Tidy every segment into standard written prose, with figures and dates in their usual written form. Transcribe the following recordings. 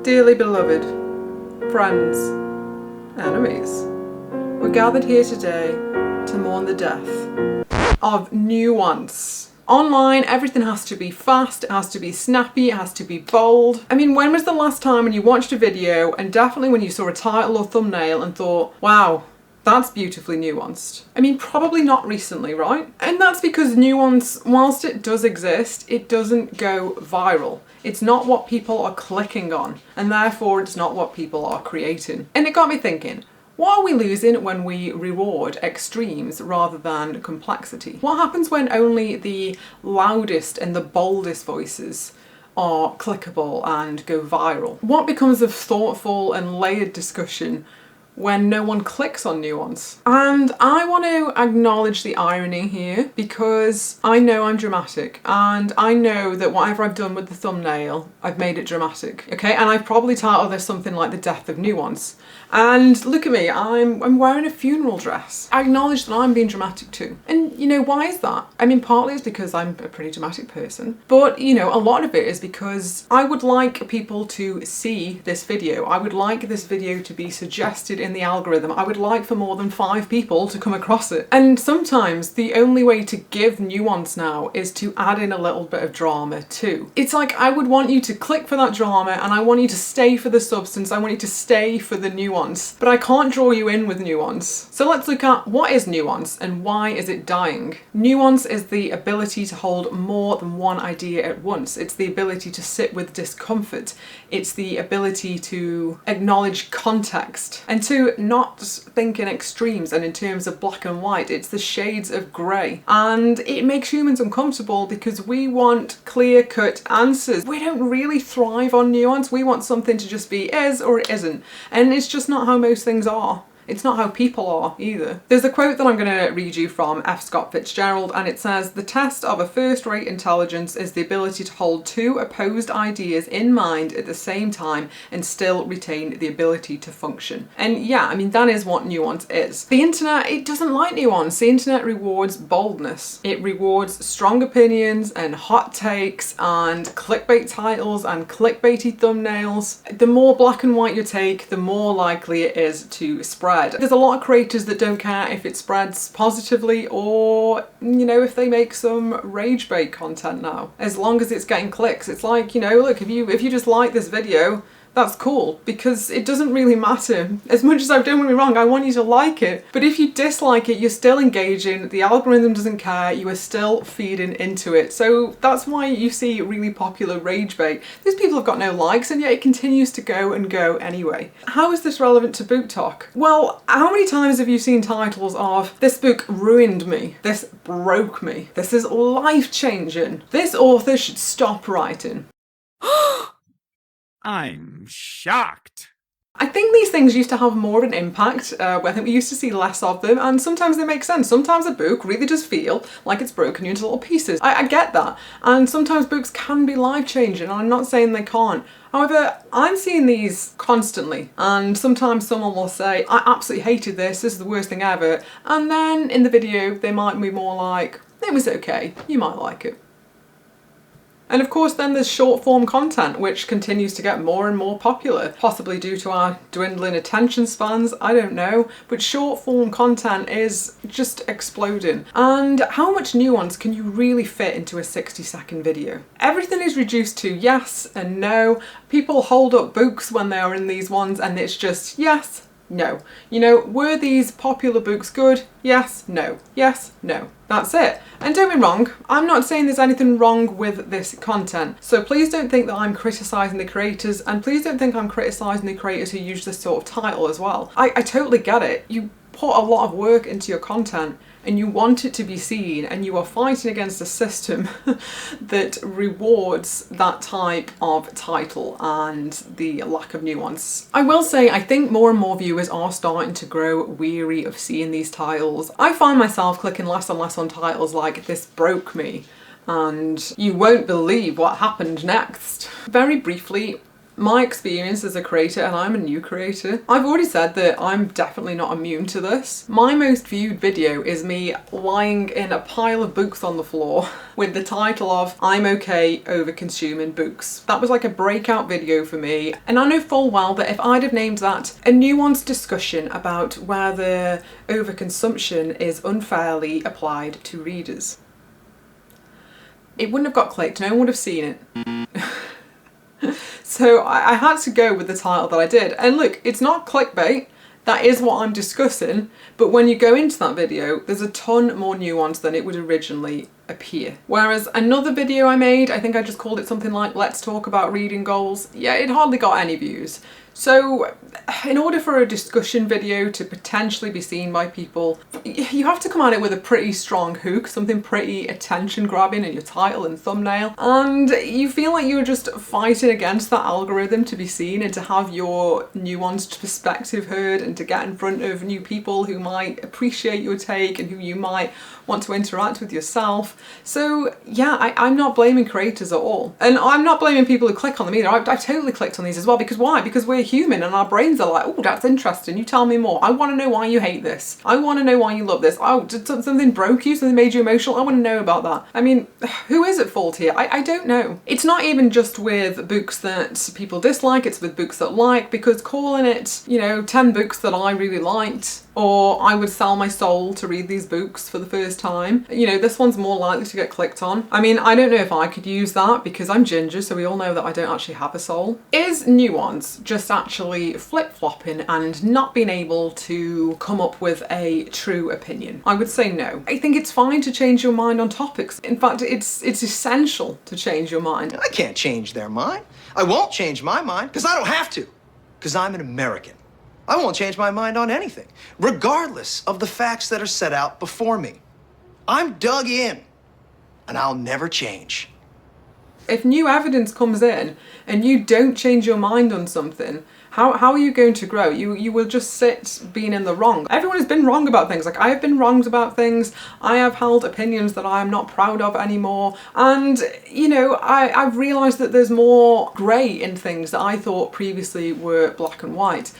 Dearly beloved, friends, enemies, we're gathered here today to mourn the death of Nuance. Online, everything has to be fast, it has to be snappy, it has to be bold. I mean, when was the last time when you watched a video, and definitely when you saw a title or thumbnail and thought, wow, that's beautifully nuanced? I mean, probably not recently, right? And that's because nuance, whilst it does exist, it doesn't go viral. It's not what people are clicking on, and therefore it's not what people are creating. And it got me thinking, what are we losing when we reward extremes rather than complexity? What happens when only the loudest and the boldest voices are clickable and go viral? What becomes of thoughtful and layered discussion when no one clicks on nuance? And I want to acknowledge the irony here, because I know I'm dramatic, and I know that whatever I've done with the thumbnail, I've made it dramatic, okay? And I've probably titled this something like The Death of Nuance. And look at me, I'm wearing a funeral dress. I acknowledge that I'm being dramatic too. And you know, why is that? I mean, partly it's because I'm a pretty dramatic person, but you know, a lot of it is because I would like people to see this video. I would like this video to be suggested in the algorithm. I would like for more than 5 people to come across it. And sometimes the only way to give nuance now is to add in a little bit of drama too. It's like I would want you to click for that drama, and I want you to stay for the substance, I want you to stay for the nuance. But I can't draw you in with nuance. So let's look at what is nuance and why is it dying. Nuance is the ability to hold more than one idea at once. It's the ability to sit with discomfort. It's the ability to acknowledge context and to not think in extremes and in terms of black and white. It's the shades of grey. And it makes humans uncomfortable because we want clear-cut answers. We don't really thrive on nuance. We want something to just be is or it isn't. And it's just not how most things are. It's not how people are either. There's a quote that I'm going to read you from F. Scott Fitzgerald, and it says, "The test of a first-rate intelligence is the ability to hold 2 opposed ideas in mind at the same time and still retain the ability to function." And yeah, I mean, that is what nuance is. The internet, it doesn't like nuance. The internet rewards boldness. It rewards strong opinions and hot takes and clickbait titles and clickbaity thumbnails. The more black and white you take, the more likely it is to spread. There's a lot of creators that don't care if it spreads positively or, you know, if they make some rage bait content now. As long as it's getting clicks. It's like, you know, look, if you just like this video, that's cool, because it doesn't really matter. As much as I've done me wrong, I want you to like it. But if you dislike it, you're still engaging, the algorithm doesn't care, you are still feeding into it. So that's why you see really popular rage bait. These people have got no likes, and yet it continues to go and go anyway. How is this relevant to BookTok? Well, how many times have you seen titles of, "This book ruined me," "This broke me," "This is life-changing," "This author should stop writing"? I'm shocked. I think these things used to have more of an impact. I think we used to see less of them, and sometimes they make sense. Sometimes a book really does feel like it's broken you into little pieces. I get that. And sometimes books can be life-changing, and I'm not saying they can't. However, I'm seeing these constantly, and sometimes someone will say, "I absolutely hated this is the worst thing ever," and then in the video they might be more like, "It was okay, you might like it." And of course then there's short form content, which continues to get more and more popular, possibly due to our dwindling attention spans, I don't know, but short form content is just exploding. And how much nuance can you really fit into a 60-second video? Everything is reduced to yes and no. People hold up books when they are in these ones and it's just yes, no. You know, were these popular books good? Yes, no. Yes, no. That's it. And don't be wrong, I'm not saying there's anything wrong with this content. So please don't think that I'm criticising the creators, and please don't think I'm criticising the creators who use this sort of title as well. I totally get it. You put a lot of work into your content and you want it to be seen, and you are fighting against a system that rewards that type of title and the lack of nuance. I will say, I think more and more viewers are starting to grow weary of seeing these titles. I find myself clicking less and less on titles like "This broke me" and "You won't believe what happened next." Very briefly, my experience as a creator, and I'm a new creator, I've already said that I'm definitely not immune to this. My most viewed video is me lying in a pile of books on the floor with the title of I'm okay over consuming books. That was like a breakout video for me, and I know full well that if I'd have named that a nuanced discussion about whether overconsumption is unfairly applied to readers, it wouldn't have got clicked, no one would have seen it. So I had to go with the title that I did. And look, it's not clickbait, that is what I'm discussing, but when you go into that video, there's a ton more nuance than it would originally appear. Whereas another video I made, I think I just called it something like Let's Talk About Reading Goals, yeah, it hardly got any views. So in order for a discussion video to potentially be seen by people, you have to come at it with a pretty strong hook, something pretty attention grabbing in your title and thumbnail, and you feel like you're just fighting against that algorithm to be seen and to have your nuanced perspective heard and to get in front of new people who might appreciate your take and who you might want to interact with yourself. So yeah, I'm not blaming creators at all. And I'm not blaming people who click on them either. I totally clicked on these as well, because why? Because we're human and our brains are like, oh, that's interesting, you tell me more. I want to know why you hate this. I want to know why you love this. Oh, did something broke you? Something made you emotional? I want to know about that. I mean, who is at fault here? I don't know. It's not even just with books that people dislike, it's with books that like, because calling it, 10 books that I really liked, or I would sell my soul to read these books for the first time, this one's more likely to get clicked on. I mean, I don't know if I could use that because I'm ginger, so we all know that I don't actually have a soul. Is nuance just actually flip-flopping and not being able to come up with a true opinion? I would say no. I think it's fine to change your mind on topics. In fact, it's essential to change your mind. I can't change their mind. I won't change my mind because I don't have to, because I'm an American. I won't change my mind on anything, regardless of the facts that are set out before me. I'm dug in, and I'll never change. If new evidence comes in and you don't change your mind on something, how are you going to grow? You will just sit being in the wrong. Everyone has been wrong about things. Like, I have been wronged about things. I have held opinions that I am not proud of anymore. And, I've realised that there's more grey in things that I thought previously were black and white.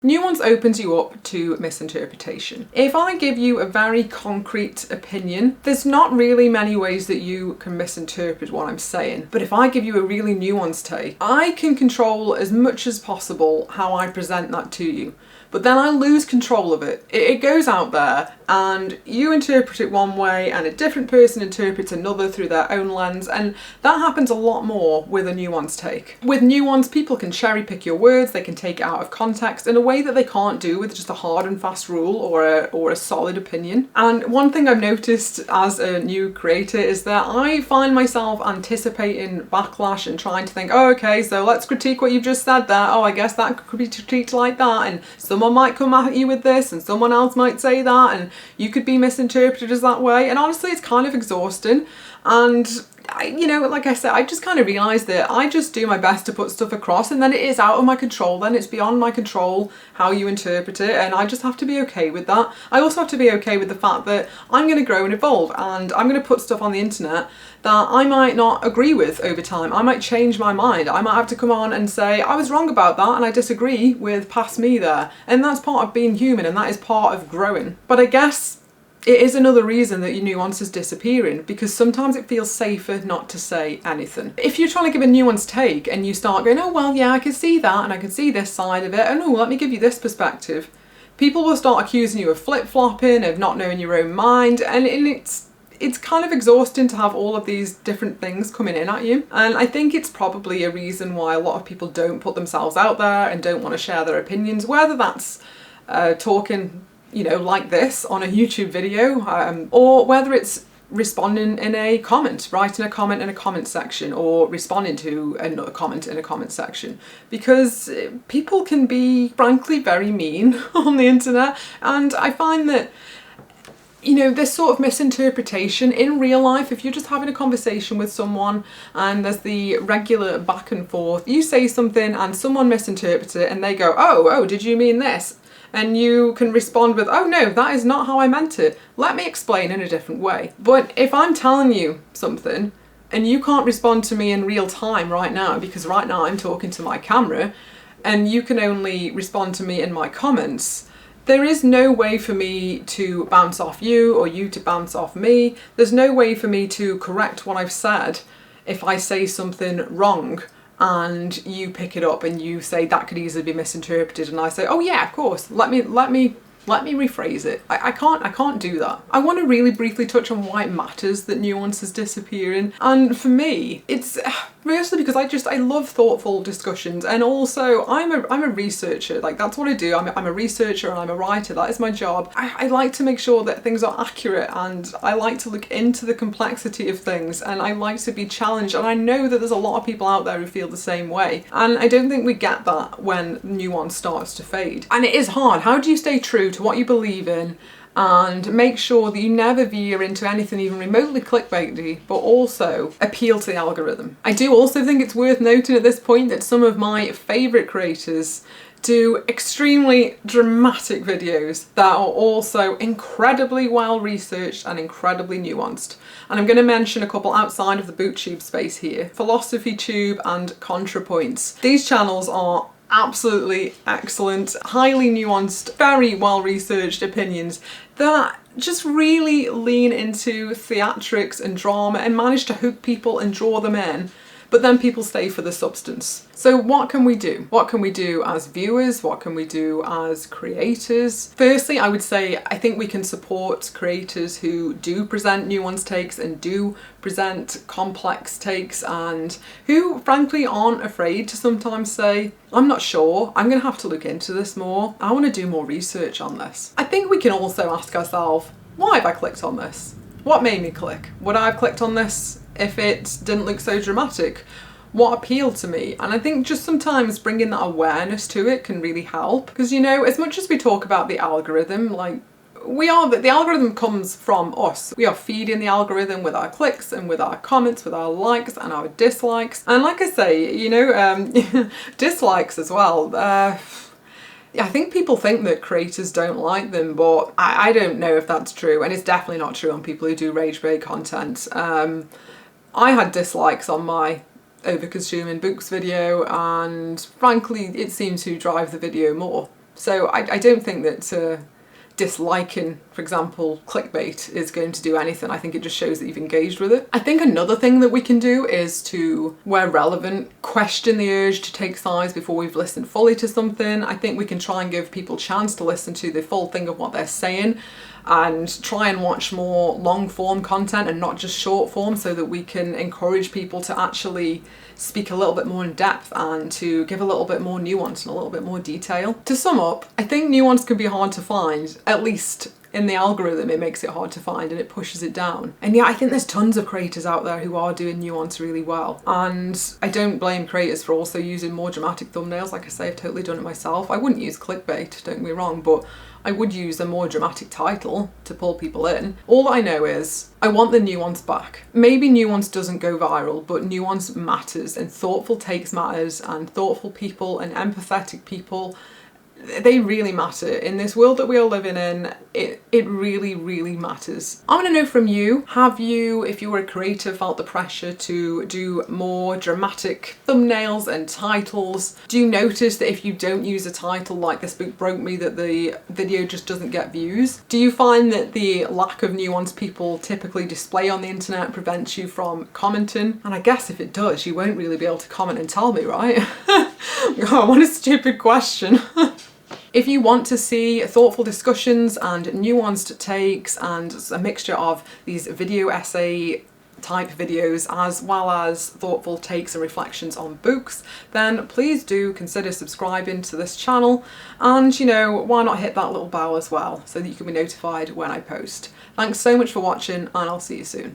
Nuance opens you up to misinterpretation. If I give you a very concrete opinion, there's not really many ways that you can misinterpret what I'm saying. But if I give you a really nuanced take, I can control as much as possible how I present that to you. But then I lose control of it. It goes out there and you interpret it one way and a different person interprets another through their own lens, and that happens a lot more with a nuanced take. With nuance, people can cherry pick your words, they can take it out of context in a way that they can't do with just a hard and fast rule or a solid opinion. And one thing I've noticed as a new creator is that I find myself anticipating backlash and trying to think, oh, okay, so let's critique what you've just said there. Oh, I guess that could be critiqued like that, and someone might come at you with this and someone else might say that and you could be misinterpreted as that way. And honestly, it's kind of exhausting. And like I said, I just kind of realised that I just do my best to put stuff across, and then it is out of my control, then it's beyond my control how you interpret it, and I just have to be okay with that. I also have to be okay with the fact that I'm going to grow and evolve, and I'm going to put stuff on the internet that I might not agree with over time. I might change my mind. I might have to come on and say, I was wrong about that and I disagree with past me there. And that's part of being human, and that is part of growing. But I guess it is another reason that your nuance is disappearing, because sometimes it feels safer not to say anything. If you're trying to give a nuanced take and you start going, oh, well, yeah, I can see that and I can see this side of it, and oh, let me give you this perspective, people will start accusing you of flip-flopping, of not knowing your own mind, and it's kind of exhausting to have all of these different things coming in at you. And I think it's probably a reason why a lot of people don't put themselves out there and don't want to share their opinions, whether that's talking like this on a YouTube video, or whether it's responding in a comment, writing a comment in a comment section, or responding to another comment in a comment section, because people can be frankly very mean on the internet. And I find that this sort of misinterpretation in real life, if you're just having a conversation with someone and there's the regular back and forth, you say something and someone misinterprets it and they go, oh, did you mean this? And you can respond with, oh no, that is not how I meant it. Let me explain in a different way. But if I'm telling you something and you can't respond to me in real time right now, because right now I'm talking to my camera, and you can only respond to me in my comments, there is no way for me to bounce off you or you to bounce off me. There's no way for me to correct what I've said if I say something wrong and you pick it up and you say that could easily be misinterpreted, and I say, oh yeah, of course, let me rephrase it. I can't do that. I want to really briefly touch on why it matters that nuance is disappearing. And for me, it's mostly because I love thoughtful discussions, and also I'm a researcher. Like, that's what I do. I'm a researcher and I'm a writer. That is my job. I like to make sure that things are accurate, and I like to look into the complexity of things, and I like to be challenged, and I know that there's a lot of people out there who feel the same way, and I don't think we get that when nuance starts to fade. And it is hard. How do you stay true to what you believe in and make sure that you never veer into anything even remotely clickbaity, but also appeal to the algorithm? I do also think it's worth noting at this point that some of my favourite creators do extremely dramatic videos that are also incredibly well researched and incredibly nuanced. And I'm going to mention a couple outside of the BookTube space here: Philosophy Tube and ContraPoints. These channels are absolutely excellent, highly nuanced, very well researched opinions that just really lean into theatrics and drama and manage to hook people and draw them in, but then people stay for the substance. So what can we do? What can we do as viewers? What can we do as creators? Firstly, I would say I think we can support creators who do present nuanced takes and do present complex takes, and who frankly aren't afraid to sometimes say, I'm not sure, I'm gonna have to look into this more, I want to do more research on this. I think we can also ask ourselves, why have I clicked on this? What made me click? Would I have clicked on this if it didn't look so dramatic? What appealed to me? And I think just sometimes bringing that awareness to it can really help, because, you know, as much as we talk about the algorithm, like, the algorithm comes from us. We are feeding the algorithm with our clicks and with our comments, with our likes and our dislikes. And like I say, you know, dislikes as well. I think people think that creators don't like them, but I don't know if that's true, and it's definitely not true on people who do ragebait content. I had dislikes on my over-consuming books video, and frankly it seemed to drive the video more. So I don't think that disliking, for example, clickbait is going to do anything. I think it just shows that you've engaged with it. I think another thing that we can do is to, where relevant, question the urge to take sides before we've listened fully to something. I think we can try and give people a chance to listen to the full thing of what they're saying, and try and watch more long form content and not just short form, so that we can encourage people to actually speak a little bit more in depth and to give a little bit more nuance and a little bit more detail. To sum up, I think nuance can be hard to find, at least in the algorithm it makes it hard to find and it pushes it down. And yeah, I think there's tons of creators out there who are doing nuance really well, and I don't blame creators for also using more dramatic thumbnails. Like I say, I've totally done it myself. I wouldn't use clickbait, don't get me wrong, but I would use a more dramatic title to pull people in. All I know is I want the nuance back. Maybe nuance doesn't go viral, but nuance matters, and thoughtful takes matters, and thoughtful people and empathetic people, they really matter. In this world that we are living in, it really, really matters. I want to know from you, have you, if you were a creator, felt the pressure to do more dramatic thumbnails and titles? Do you notice that if you don't use a title like "This Book Broke Me," that the video just doesn't get views? Do you find that the lack of nuance people typically display on the internet prevents you from commenting? And I guess if it does, you won't really be able to comment and tell me, right? Oh, what a stupid question. If you want to see thoughtful discussions and nuanced takes and a mixture of these video essay type videos as well as thoughtful takes and reflections on books, then please do consider subscribing to this channel, and, you know, why not hit that little bell as well so that you can be notified when I post. Thanks so much for watching, and I'll see you soon.